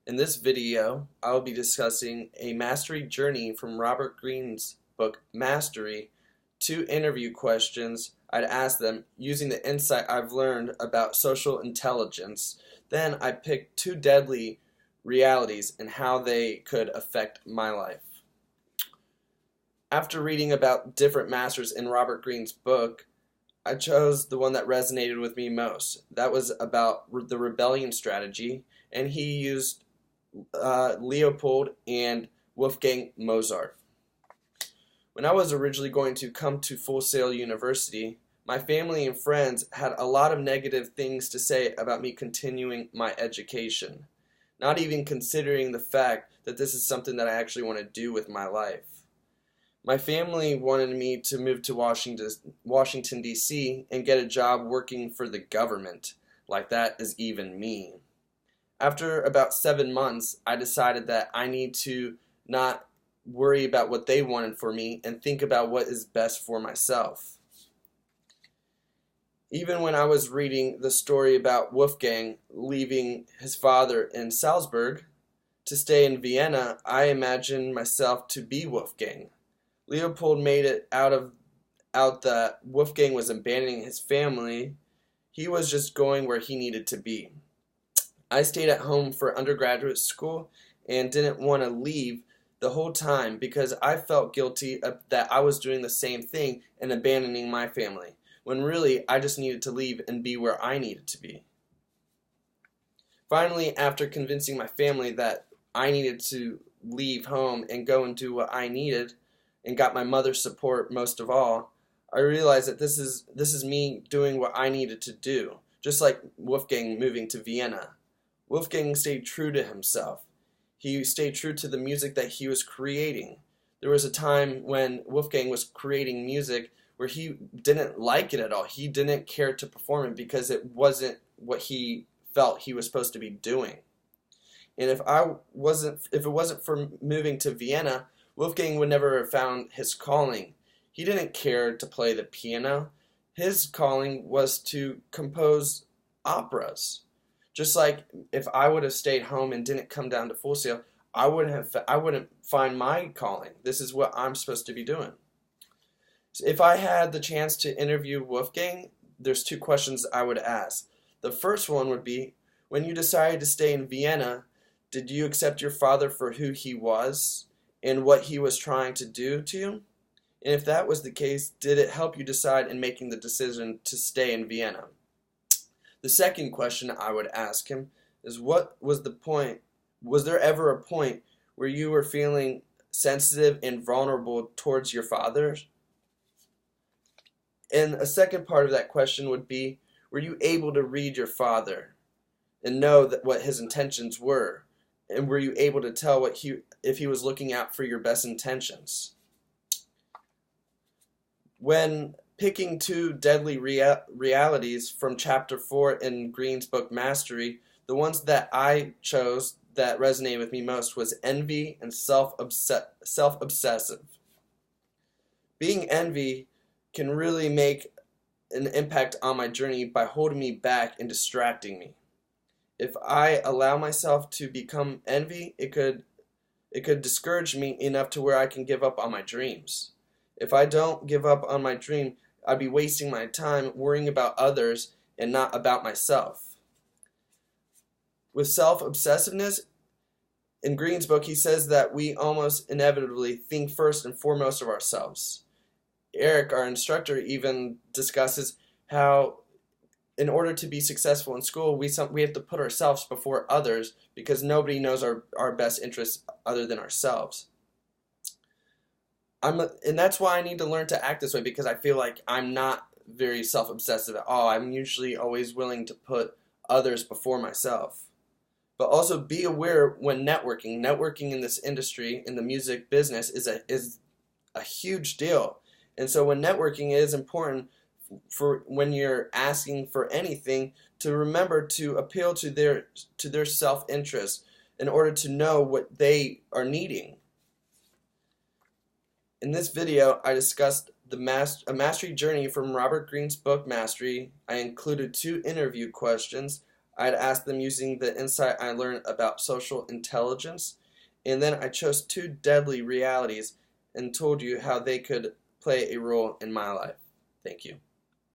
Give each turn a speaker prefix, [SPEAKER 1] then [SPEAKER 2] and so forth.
[SPEAKER 1] In this video, I will be discussing a mastery journey from Robert Greene's book Mastery, 2 interview questions I'd ask them using the insight I've learned about social intelligence. Then I picked 2 deadly realities and how they could affect my life. After reading about different masters in Robert Greene's book, I chose the one that resonated with me most. That was about the rebellion strategy, and he used Leopold and Wolfgang Mozart. When I was originally going to come to Full Sail University, my family and friends had a lot of negative things to say about me continuing my education, not even considering the fact that this is something that I actually want to do with my life. My family wanted me to move to Washington, D.C. and get a job working for the government. Like that is even me. After about 7 months, I decided that I need to not worry about what they wanted for me and think about what is best for myself. Even when I was reading the story about Wolfgang leaving his father in Salzburg to stay in Vienna, I imagined myself to be Wolfgang. Leopold made it out that Wolfgang was abandoning his family. He was just going where he needed to be. I stayed at home for undergraduate school and didn't want to leave the whole time because I felt guilty that I was doing the same thing and abandoning my family, when really I just needed to leave and be where I needed to be. Finally, after convincing my family that I needed to leave home and go and do what I needed, and got my mother's support most of all, I realized that this is me doing what I needed to do, just like Wolfgang moving to Vienna. Wolfgang stayed true to himself. He stayed true to the music that he was creating. There was a time when Wolfgang was creating music where he didn't like it at all. He didn't care to perform it because it wasn't what he felt he was supposed to be doing. And if it wasn't for moving to Vienna, Wolfgang would never have found his calling. He didn't care to play the piano. His calling was to compose operas. Just like if I would have stayed home and didn't come down to Full Sail, I wouldn't find my calling. This is what I'm supposed to be doing. So if I had the chance to interview Wolfgang, there's 2 questions I would ask. The first one would be, when you decided to stay in Vienna, did you accept your father for who he was and what he was trying to do to you? And if that was the case, did it help you decide in making the decision to stay in Vienna? The second question I would ask him is, what was the point? Was there ever a point where you were feeling sensitive and vulnerable towards your father? And a second part of that question would be, were you able to read your father and know what his intentions were? And were you able to tell if he was looking out for your best intentions? When picking 2 deadly realities from chapter 4 in Greene's book Mastery, the ones that I chose that resonated with me most was envy and self-obsessive. Being envy can really make an impact on my journey by holding me back and distracting me. If I allow myself to become envy, it could discourage me enough to where I can give up on my dreams. If I don't give up on my dream, I'd be wasting my time worrying about others and not about myself. With self-obsessiveness, in Greene's book, he says that we almost inevitably think first and foremost of ourselves. Eric, our instructor, even discusses how in order to be successful in school, we have to put ourselves before others because nobody knows our best interests other than ourselves. And that's why I need to learn to act this way, because I feel like I'm not very self-obsessive at all. I'm usually always willing to put others before myself. But also be aware when networking. Networking in this industry, in the music business, is a huge deal. And so when networking, it is important for when you're asking for anything to remember to appeal to their self-interest in order to know what they are needing. In this video, I discussed a mastery journey from Robert Greene's book Mastery. I included 2 interview questions. I'd asked them using the insight I learned about social intelligence, and then I chose two deadly realities and told you how they could play a role in my life. Thank you.